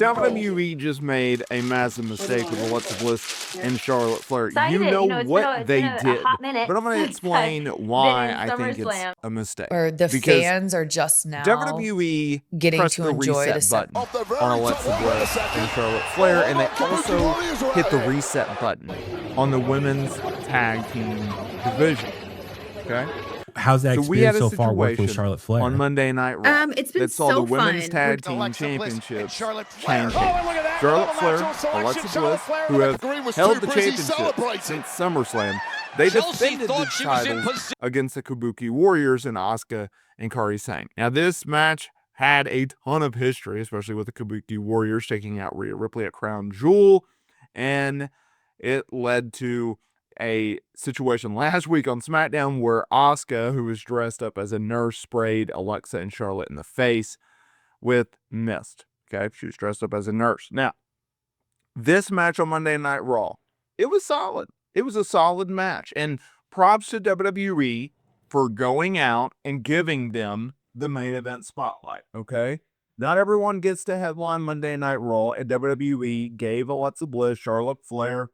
WWE just made a massive mistake with Alexa Bliss and Charlotte Flair. Excited. You know it's what been they a did, hot minute but I'm going to since explain I've why been in I think it's SummerSlam. a mistake. Or the Because fans are just now WWE getting pressed to the enjoy reset the button on Alexa Bliss and Charlotte Flair, and they also hit the reset button on the women's tag team division. Okay? How's that So we had experience a so far worked with situation Charlotte Flair? on Monday Night Raw It's been that saw so the women's fun. tag team championships change. Charlotte Flair, Alexa Bliss, who have held the championship since SummerSlam, they defended the titles against the Kabuki Warriors and Asuka and Kairi Sane. Now, this match had a ton of history, especially with the Kabuki Warriors taking out Rhea Ripley at Crown Jewel, and it led to a situation last week on SmackDown where Asuka, who was dressed up as a nurse, sprayed Alexa and Charlotte in the face with mist. Okay, she was dressed up as a nurse. Now, this match on Monday Night Raw, it was solid. It was a solid match. And props to WWE for going out and giving them the main event spotlight, okay? Not everyone gets to headline Monday Night Raw, and WWE gave Alexa Bliss, Charlotte Flair,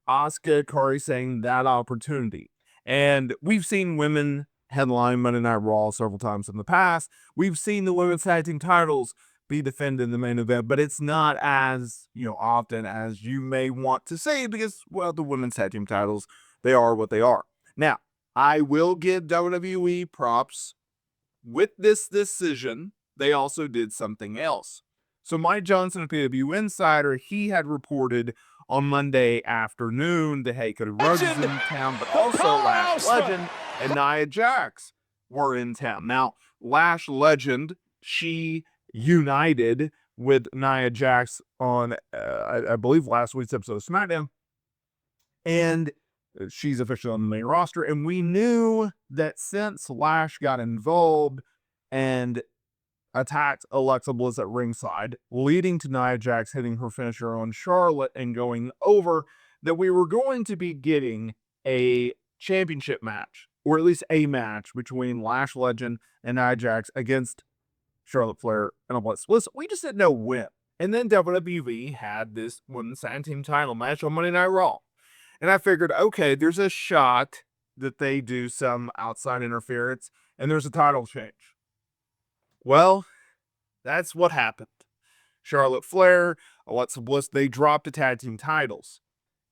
Asuka, Kairi Sane that opportunity. And we've seen women headline Monday Night Raw several times in the past. We've seen the women's tag team titles be defended in the main event, but it's not as, often as you may want to say because, well, the women's tag team titles, they are what they are. Now, I will give WWE props. With this decision, they also did something else. So Mike Johnson, a PW Insider, he had reported on Monday afternoon that, hey, Cody Rhodes is in town, but also Lash Legend and Nia Jax were in town. Now, Lash Legend, she united with Nia Jax on, I believe, last week's episode of SmackDown. And she's officially on the main roster. And we knew that since Lash got involved and attacked Alexa Bliss at ringside, leading to Nia Jax hitting her finisher on Charlotte and going over, that we were going to be getting a championship match, or at least a match between Lash Legend and Nia Jax against Charlotte Flair and Alexa Bliss. We just didn't know when. And then WWE had this women's tag team title match on Monday Night Raw. And I figured, okay, there's a shot that they do some outside interference and there's a title change. Well, that's what happened. Charlotte Flair, Alexa Bliss, they dropped the tag team titles.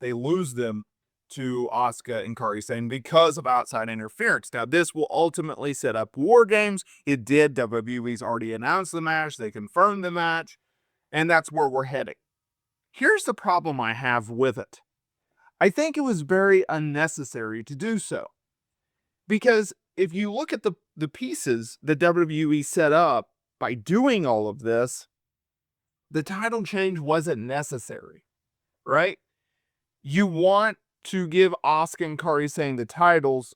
They lose them to Asuka and Kairi Sane because of outside interference. Now, this will ultimately set up WarGames. It did. WWE's already announced the match. They confirmed the match. And that's where we're heading. Here's the problem I have with it. I think it was very unnecessary to do so. Because if you look at the pieces that WWE set up by doing all of this, the title change wasn't necessary, right? You want to give Asuka and Kairi Sane the titles.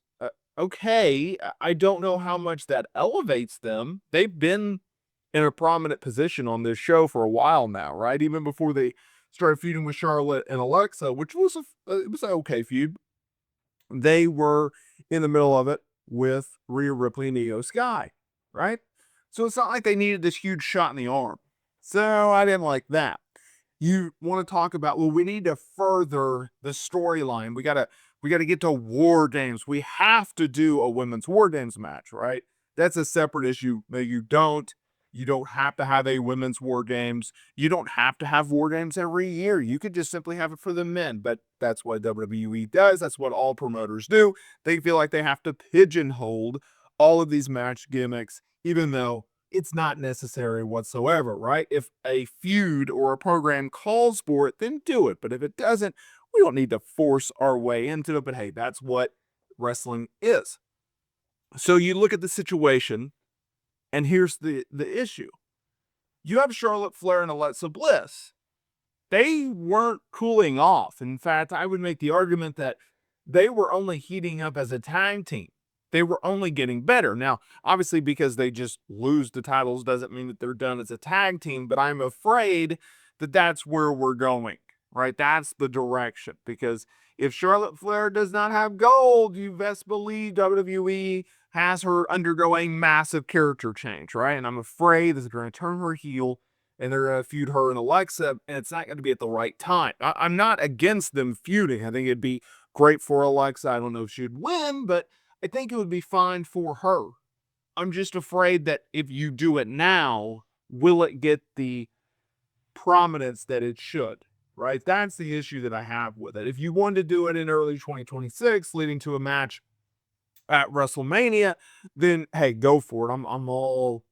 Okay, I don't know how much that elevates them. They've been in a prominent position on this show for a while now, right? Even before they started feuding with Charlotte and Alexa, which was it was an okay feud. They were in the middle of it with Rhea Ripley and Io Sky, right? So it's not like they needed this huge shot in the arm. So I didn't like that. You want to talk about, well, we need to further the storyline. We gotta get to WarGames. We have to do a women's WarGames match, right? That's a separate issue. No, you don't. You don't have to have a women's WarGames. You don't have to have WarGames every year. You could just simply have it for the men. But that's what WWE does. That's what all promoters do. They feel like they have to pigeonhole all of these match gimmicks, even though it's not necessary whatsoever, right? If a feud or a program calls for it, then do it. But if it doesn't, we don't need to force our way into it. But hey, that's what wrestling is. So you look at the situation, and here's the issue. You have Charlotte Flair and Alexa Bliss. They weren't cooling off. In fact, I would make the argument that they were only heating up as a tag team. They were only getting better. Now, obviously, because they just lose the titles doesn't mean that they're done as a tag team, but I'm afraid that that's where we're going, right? That's the direction. Because if Charlotte Flair does not have gold, you best believe WWE has her undergo a massive character change, right? And I'm afraid that they're going to turn her heel and they're going to feud her and Alexa, and it's not going to be at the right time. I'm not against them feuding. I think it'd be great for Alexa. I don't know if she'd win, but I think it would be fine for her. I'm just afraid that if you do it now, will it get the prominence that it should, right? That's the issue that I have with it. If you wanted to do it in early 2026, leading to a match at WrestleMania, then hey, go for it. I'm all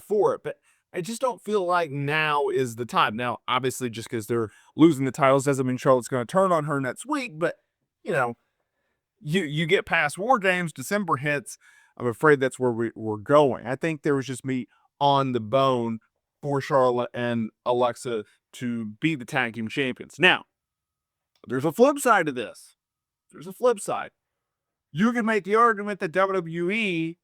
for it. But I just don't feel like now is the time. Now, obviously, just because they're losing the titles doesn't mean Charlotte's going to turn on her next week. But you know, you get past WarGames, December hits. I'm afraid that's where we're going. I think there was just meat on the bone for Charlotte and Alexa to be the tag team champions. Now, there's a flip side to this. There's a flip side. You can make the argument that WWE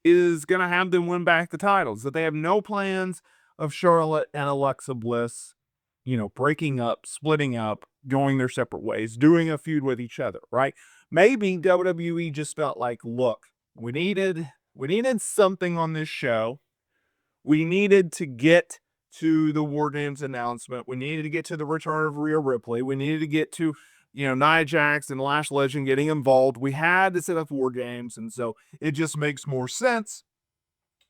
is going to have them win back the titles, that they have no plans of Charlotte and Alexa Bliss, breaking up, splitting up, going their separate ways, doing a feud with each other, right? Maybe WWE just felt like, look, we needed something on this show. We needed to get to the WarGames announcement. We needed to get to the return of Rhea Ripley. We needed to get to, Nia Jax and Lash Legend getting involved. We had to set up WarGames, and so it just makes more sense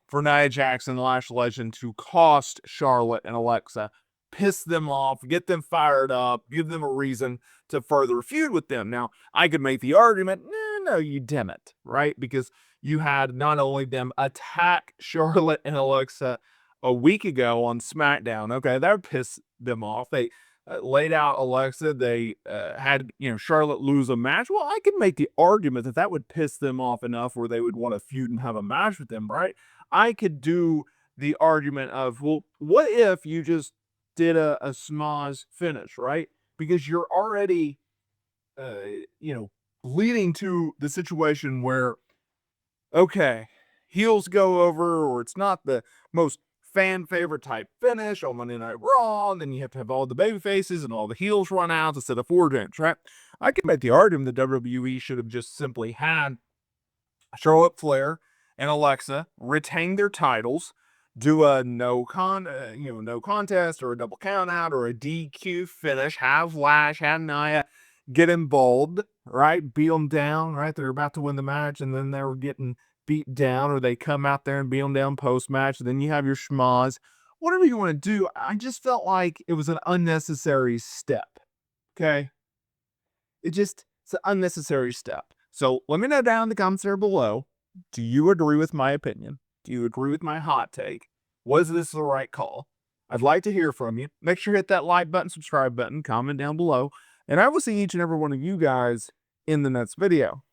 for Nia Jax and Lash Legend to cost Charlotte and Alexa, piss them off, get them fired up, give them a reason to further feud with them. Now, I could make the argument, no, you didn't, right? Because you had not only them attack Charlotte and Alexa a week ago on SmackDown. Okay, that would piss them off. They laid out Alexa. They had, Charlotte lose a match. Well, I could make the argument that would piss them off enough where they would want to feud and have a match with them, right? I could do the argument of, well, what if you just did a schmoz finish, right? Because you're already, leading to the situation where, okay, heels go over, or it's not the most fan favorite type finish on Monday Night Raw, and then you have to have all the baby faces and all the heels run out instead of WarGames, right? I can make the argument that WWE should have just simply had Charlotte Flair and Alexa retain their titles, do a no contest or a double count out or a DQ finish, have Lash, have Nia get involved, right? Beat them down, right? They're about to win the match, and then they were getting beat down, or they come out there and beat them down post-match. Then you have your schmoz. Whatever you want to do, I just felt like it was an unnecessary step, okay? It's an unnecessary step. So let me know down in the comments there below. Do you agree with my opinion? Do you agree with my hot take? Was this the right call? I'd like to hear from you. Make sure you hit that like button, subscribe button, comment down below, and I will see each and every one of you guys in the next video.